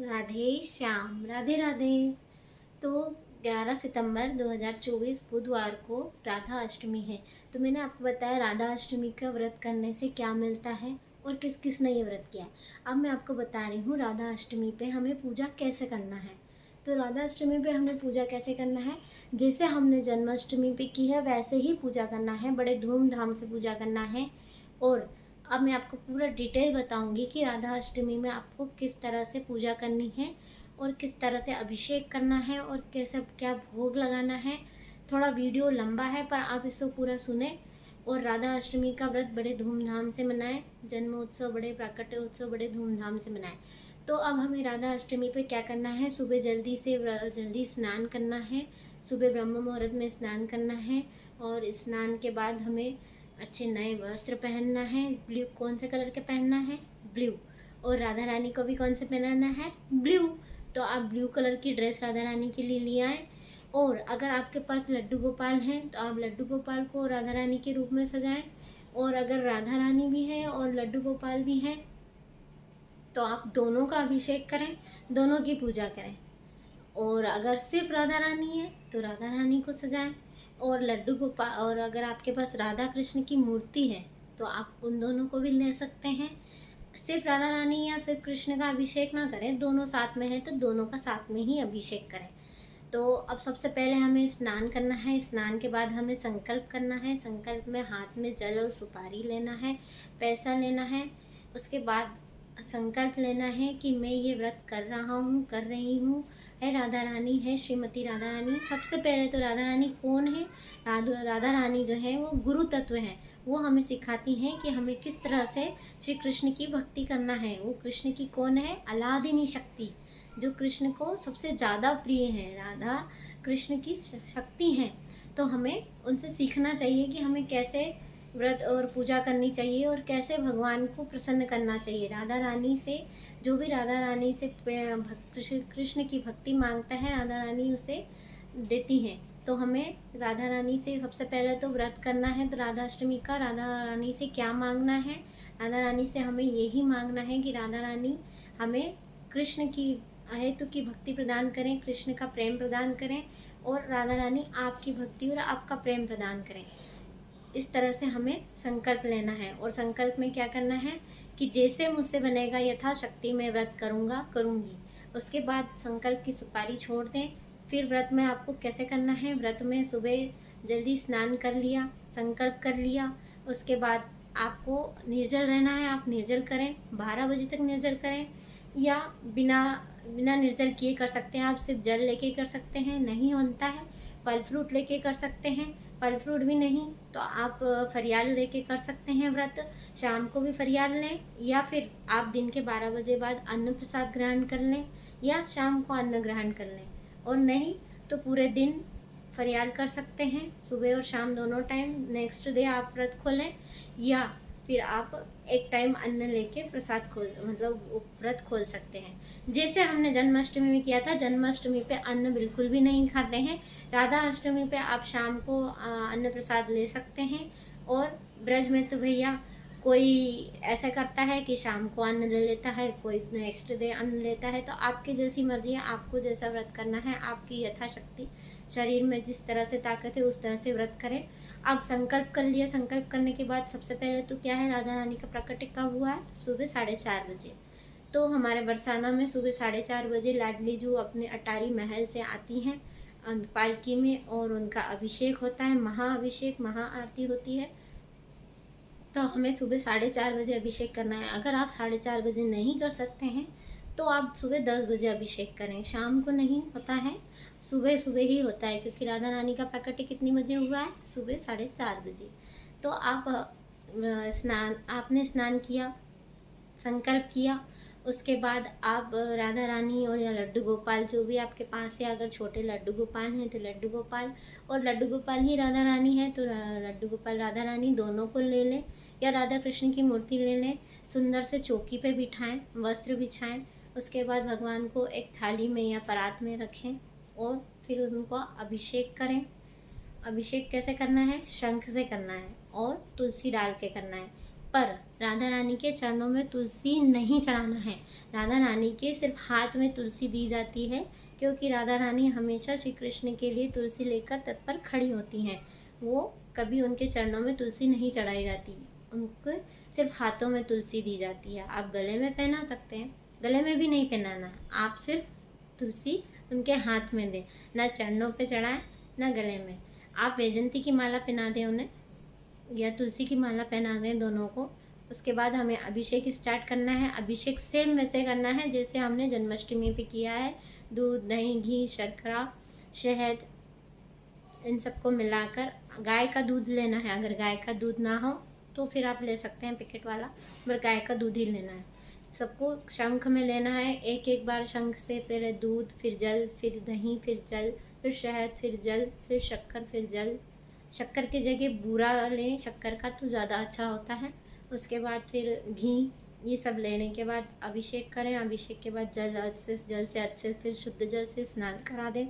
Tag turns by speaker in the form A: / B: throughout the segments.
A: राधे श्याम, राधे राधे। तो 11 सितंबर 2024 बुधवार को राधा अष्टमी है। तो मैंने आपको बताया राधा अष्टमी का व्रत करने से क्या मिलता है और किस किस ने ये व्रत किया है। अब मैं आपको बता रही हूँ राधा अष्टमी पे हमें पूजा कैसे करना है। तो राधा अष्टमी पे हमें पूजा कैसे करना है, जैसे हमने जन्माष्टमी पे की है वैसे ही पूजा करना है, बड़े धूमधाम से पूजा करना है। और अब मैं आपको पूरा डिटेल बताऊंगी कि राधा अष्टमी में आपको किस तरह से पूजा करनी है और किस तरह से अभिषेक करना है और कैसे क्या भोग लगाना है। थोड़ा वीडियो लंबा है पर आप इसको पूरा सुने और राधा अष्टमी का व्रत बड़े धूमधाम से मनाएं, जन्मोत्सव बड़े प्राकट्य उत्सव बड़े धूमधाम से मनाएं। तो अब हमें राधा अष्टमी पे क्या करना है, सुबह जल्दी स्नान करना है। सुबह ब्रह्म मुहूर्त में स्नान करना है और स्नान के बाद हमें अच्छे नए वस्त्र पहनना है। ब्लू, कौन से कलर के पहनना है? ब्लू। और राधा रानी को भी कौन से पहनाना है? ब्लू। तो आप ब्लू कलर की ड्रेस राधा रानी के लिए ले आए। और अगर आपके पास लड्डू गोपाल हैं तो आप लड्डू गोपाल को राधा रानी के रूप में सजाएं। और अगर राधा रानी भी है और लड्डू गोपाल भी हैं तो आप दोनों का अभिषेक करें, दोनों की पूजा करें। और अगर सिर्फ राधा रानी है तो राधा रानी को सजाएं और लड्डू गोपाल, और अगर आपके पास राधा कृष्ण की मूर्ति है तो आप उन दोनों को भी ले सकते हैं। सिर्फ राधा रानी या सिर्फ कृष्ण का अभिषेक ना करें, दोनों साथ में है तो दोनों का साथ में ही अभिषेक करें। तो अब सबसे पहले हमें स्नान करना है। स्नान के बाद हमें संकल्प करना है। संकल्प में हाथ में जल और सुपारी लेना है, पैसा लेना है। उसके बाद संकल्प लेना है कि मैं ये व्रत कर रहा हूँ, कर रही हूँ, है राधा रानी, है श्रीमती राधा रानी। सबसे पहले तो राधा रानी कौन है? राधा रानी जो है वो गुरु तत्व है। वो हमें सिखाती हैं कि हमें किस तरह से श्री कृष्ण की भक्ति करना है। वो कृष्ण की कौन है? अलादिनी शक्ति, जो कृष्ण को सबसे ज़्यादा प्रिय है। राधा कृष्ण की शक्ति हैं। तो हमें उनसे सीखना चाहिए कि हमें कैसे व्रत और पूजा करनी चाहिए और कैसे भगवान को प्रसन्न करना चाहिए। राधा रानी से, जो भी राधा रानी से कृष्ण की भक्ति मांगता है राधा रानी उसे देती हैं। तो हमें राधा रानी से सबसे पहले तो व्रत करना है। तो राधा अष्टमी का राधा रानी से क्या मांगना है? राधा रानी से हमें यही मांगना है कि राधा रानी हमें कृष्ण की हेतु की भक्ति प्रदान करें, कृष्ण का प्रेम प्रदान करें और राधा रानी आपकी भक्ति और आपका प्रेम प्रदान करें। इस तरह से हमें संकल्प लेना है। और संकल्प में क्या करना है कि जैसे मुझसे बनेगा यथाशक्ति मैं व्रत करूँगा, करूँगी। उसके बाद संकल्प की सुपारी छोड़ दें। फिर व्रत में आपको कैसे करना है, व्रत में सुबह जल्दी स्नान कर लिया, संकल्प कर लिया। उसके बाद आपको निर्जल रहना है, आप निर्जल करें, 12 बजे तक निर्जल करें या बिना बिना निर्जल किए कर सकते हैं। आप सिर्फ जल लेके कर सकते हैं, नहीं होता है फल फ्रूट लेके कर सकते हैं। फल फ्रूट भी नहीं तो आप फरियाल लेके कर सकते हैं व्रत। शाम को भी फरियाल लें या फिर आप दिन के 12 बजे बाद अन्न प्रसाद ग्रहण कर लें या शाम को अन्न ग्रहण कर लें। और नहीं तो पूरे दिन फरियाल कर सकते हैं, सुबह और शाम दोनों टाइम। नेक्स्ट डे आप व्रत खोलें या फिर आप एक टाइम अन्न लेके प्रसाद खोल, मतलब व्रत खोल सकते हैं। जैसे हमने जन्माष्टमी में किया था, जन्माष्टमी पे अन्न बिल्कुल भी नहीं खाते हैं। राधा अष्टमी पे आप शाम को अन्न प्रसाद ले सकते हैं। और ब्रज में तो भैया कोई ऐसा करता है कि शाम को अन्न ले लेता है, कोई नेक्स्ट डे अन्न लेता है। तो आपकी जैसी मर्जी है, आपको जैसा व्रत करना है, आपकी यथाशक्ति शरीर में जिस तरह से ताकत है उस तरह से व्रत करें। आप संकल्प कर लिया। संकल्प करने के बाद सबसे पहले तो क्या है, राधा रानी का प्राकट्य कब हुआ है? सुबह 4:30 बजे। तो हमारे बरसाना में सुबह 4:30 बजे लाडली जो अपने अटारी महल से आती हैं पालकी में और उनका अभिषेक होता है, महाअभिषेक, महाआरती होती है। तो हमें सुबह 4:30 बजे अभिषेक करना है। अगर आप 4:30 बजे नहीं कर सकते हैं तो आप सुबह 10 बजे अभिषेक करें। शाम को नहीं होता है, सुबह सुबह ही होता है, क्योंकि राधा रानी का प्राकट्य कितनी बजे हुआ है? सुबह 4:30 बजे। तो आप आपने स्नान किया, संकल्प किया, उसके बाद आप राधा रानी और या लड्डू गोपाल जो भी आपके पास है, अगर छोटे लड्डू गोपाल हैं तो लड्डू गोपाल, और लड्डू गोपाल ही राधा रानी है तो लड्डू गोपाल राधा रानी दोनों को ले लें या राधा कृष्ण की मूर्ति ले लें। सुंदर से चौकी पे बिठाएं, वस्त्र बिछाएं। उसके बाद भगवान को एक थाली में या परात में रखें और फिर उनको अभिषेक करें। अभिषेक कैसे करना है? शंख से करना है और तुलसी डाल के करना है। पर राधा रानी के चरणों में तुलसी नहीं चढ़ाना है। राधा रानी के सिर्फ हाथ में तुलसी दी जाती है, क्योंकि राधा रानी हमेशा श्री कृष्ण के लिए तुलसी लेकर तत्पर खड़ी होती हैं। वो कभी उनके चरणों में तुलसी नहीं चढ़ाई जाती, उनको सिर्फ हाथों में तुलसी दी जाती है। आप गले में पहना सकते हैं, गले में भी नहीं पहनाना है, आप सिर्फ तुलसी उनके हाथ में दें, ना चरणों पे चढ़ाएं ना गले में। आप वैजंती की माला पहना दें उन्हें, या तुलसी की माला पहना दें, दोनों को। उसके बाद हमें अभिषेक स्टार्ट करना है। अभिषेक सेम वैसे करना है जैसे हमने जन्माष्टमी पे किया है। दूध, दही, घी, शर्करा, शहद, इन सबको मिलाकर गाय का दूध लेना है। अगर गाय का दूध ना हो तो फिर आप ले सकते हैं पैकेट वाला, पर गाय का दूध ही लेना है। सबको शंख में लेना है, एक एक बार शंख से, पहले दूध, फिर जल, फिर दही, फिर जल, फिर शहद, फिर जल, फिर शक्कर, फिर जल। शक्कर की जगह बूरा लें शक्कर का तो ज़्यादा अच्छा होता है। उसके बाद फिर घी, ये सब लेने के बाद अभिषेक करें। अभिषेक के बाद जल से अच्छे फिर शुद्ध जल से स्नान करा दें।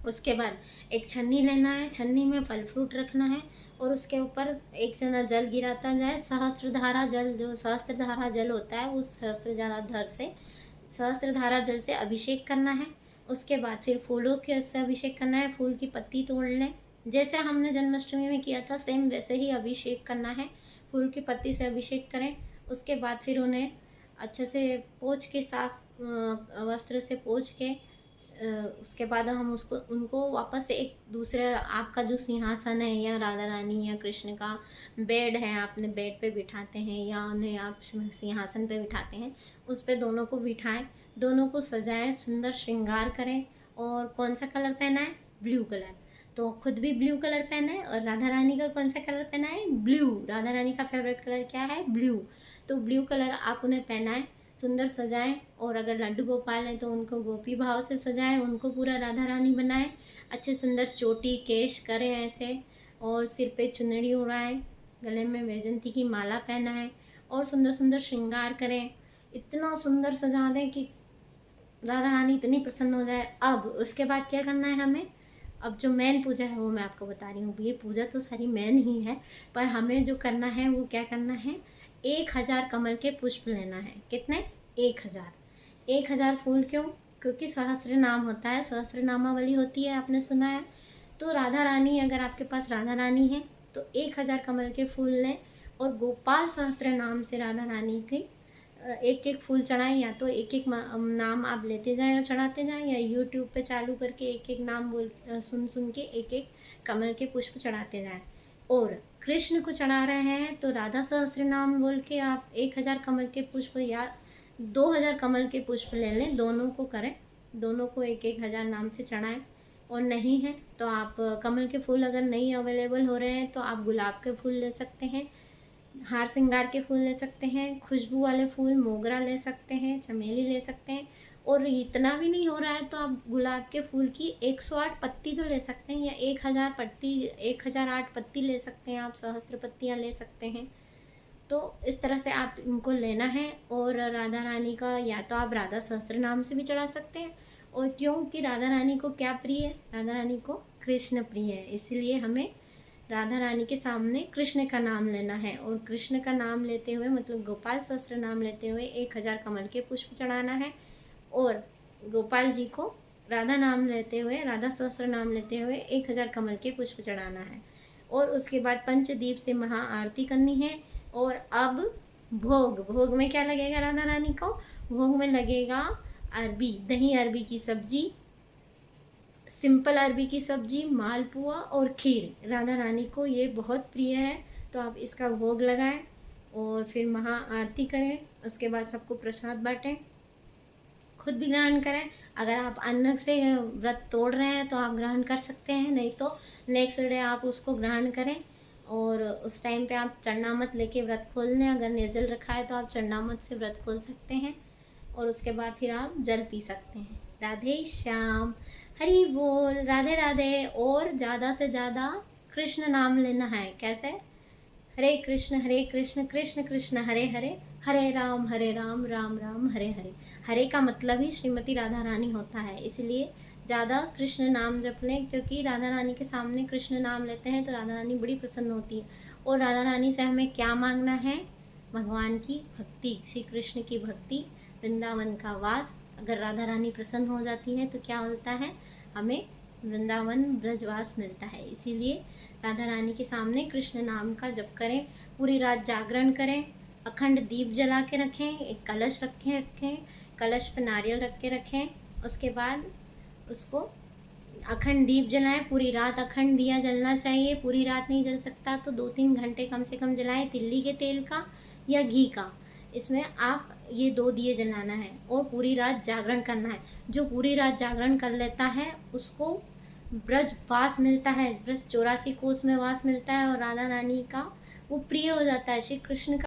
A: उसके बाद एक छन्नी लेना है, छन्नी में फल फ्रूट रखना है और उसके ऊपर एक जना जल गिराता जाए। सहस्त्रधारा जल, जो सहस्त्रधारा जल होता है उस सहस्त्रधारा जल से अभिषेक करना है। उसके बाद फिर फूलों के से अभिषेक करना है। फूल की पत्ती तोड़ लें, जैसे हमने जन्माष्टमी में किया था सेम वैसे ही अभिषेक करना है। फूल की पत्ती से अभिषेक करें। उसके बाद फिर उन्हें अच्छे से पोंछ के, साफ वस्त्र से पोंछ के, उसके बाद हम उनको वापस से एक दूसरे, आपका जो सिंहासन है या राधा रानी या कृष्ण का बेड है, आपने बेड पे बिठाते हैं या उन्हें आप सिंहासन पे बिठाते हैं, उस पे दोनों को बिठाएं, दोनों को सजाएं, सुंदर श्रृंगार करें। और कौन सा कलर पहना है? Blue colour. तो खुद भी ब्लू कलर पहना है और राधा रानी का कौन सा कलर पहना है? ब्लू। राधा रानी का फेवरेट कलर क्या है? ब्लू। तो ब्लू कलर आप उन्हें पहनाएं, सुंदर सजाएं। और अगर लड्डू गोपाल हैं तो उनको गोपी भाव से सजाएं, उनको पूरा राधा रानी बनाएं। अच्छे सुंदर चोटी केश करें ऐसे, और सिर पे चुनरी उड़ाएं, गले में वैजंती की माला पहनाएं और सुंदर सुंदर श्रृंगार करें। इतना सुंदर सजा दें कि राधा रानी इतनी प्रसन्न हो जाए। अब उसके बाद क्या करना है हमें? अब जो मेन पूजा है वो मैं आपको बता रही हूँ। ये पूजा तो सारी मेन ही है, पर हमें जो करना है वो क्या करना है? 1000 कमल के पुष्प लेना है। कितने? 1000। 1000 फूल। क्यों? क्योंकि सहस्त्र नाम होता है, सहस्त्र नामावली होती है, आपने सुना है। तो राधा रानी, अगर आपके पास राधा रानी है तो 1000 कमल के फूल लें और गोपाल सहस्त्र नाम से राधा रानी की एक एक फूल चढ़ाएं। या तो एक एक नाम आप लेते जाएं और चढ़ाते जाएं, या यूट्यूब पे चालू करके एक एक नाम सुन सुन के एक एक कमल के पुष्प चढ़ाते जाएं। और कृष्ण को चढ़ा रहे हैं तो राधा सहस्त्र नाम बोल के आप 1000 कमल के पुष्प या 2000 कमल के पुष्प ले लें, दोनों को करें, दोनों को एक एक हज़ार नाम से चढ़ाएं। और नहीं है तो आप कमल के फूल अगर नहीं अवेलेबल हो रहे हैं तो आप गुलाब के फूल ले सकते हैं, हार श्रृंगार के फूल ले सकते हैं, खुशबू वाले फूल मोगरा ले सकते हैं, चमेली ले सकते हैं। और इतना भी नहीं हो रहा है तो आप गुलाब के फूल की 108 पत्ती तो ले सकते हैं, या 1008 पत्ती ले सकते हैं, आप सहस्त्र पत्तियाँ ले सकते हैं। तो इस तरह से आप इनको लेना है। और राधा रानी का या तो आप राधा सहस्त्र नाम से भी चढ़ा सकते हैं। और क्योंकि राधा रानी को क्या प्रिय है? राधा रानी को कृष्ण प्रिय है, इसलिए हमें राधा रानी के सामने कृष्ण का नाम लेना है। और कृष्ण का नाम लेते हुए, मतलब गोपाल सहस्त्र नाम लेते हुए 1000 कमल के पुष्प चढ़ाना है। और गोपाल जी को राधा नाम लेते हुए, राधा सहस्त्र नाम लेते हुए 1000 कमल के पुष्प चढ़ाना है। और उसके बाद पंचदीप से महा आरती करनी है। और अब भोग में क्या लगेगा राधा रानी को? भोग में लगेगा अरबी, दही अरबी की सब्जी, सिंपल अरबी की सब्जी, मालपुआ और खीर। राधा रानी को ये बहुत प्रिय है, तो आप इसका भोग लगाएं और फिर महा आरती करें। उसके बाद सबको प्रसाद बांटें, खुद भी ग्रहण करें। अगर आप अन्न से व्रत तोड़ रहे हैं तो आप ग्रहण कर सकते हैं, नहीं तो नेक्स्ट डे आप उसको ग्रहण करें। और उस टाइम पे आप चरणामत लेके व्रत खोल लें। अगर निर्जल रखा है तो आप चरणामत से व्रत खोल सकते हैं। और उसके बाद फिर आप जल पी सकते हैं। राधे श्याम, हरि बोल, राधे राधे। और ज़्यादा से ज़्यादा कृष्ण नाम लेना है। कैसे? हरे कृष्ण कृष्ण कृष्ण हरे हरे, हरे राम राम राम हरे हरे। हरे का मतलब ही श्रीमती राधा रानी होता है, इसलिए ज़्यादा कृष्ण नाम जप लें, क्योंकि राधा रानी के सामने कृष्ण नाम लेते हैं तो राधा रानी बड़ी प्रसन्न होती है। और राधा रानी से हमें क्या मांगना है? भगवान की भक्ति, श्री कृष्ण की भक्ति, वृंदावन का वास। अगर राधा रानी प्रसन्न हो जाती है तो क्या होता है? हमें वृंदावन ब्रजवास मिलता है। इसीलिए राधा रानी के सामने कृष्ण नाम का जप करें, पूरी रात जागरण करें, अखंड दीप जला के रखें, एक कलश रखें, कलश पर नारियल रख के रखें। उसके बाद उसको अखंड दीप जलाएं, पूरी रात अखंड दिया जलना चाहिए। पूरी रात नहीं जल सकता तो 2-3 घंटे कम से कम जलाएं, तिल्ली के तेल का या घी का। इसमें आप ये 2 दिए जलाना है और पूरी रात जागरण करना है। जो पूरी रात जागरण कर लेता है उसको ब्रज वास मिलता है, ब्रज 84 कोस में वास मिलता है और राधा रानी का वो प्रिय हो जाता है। श्री कृष्ण का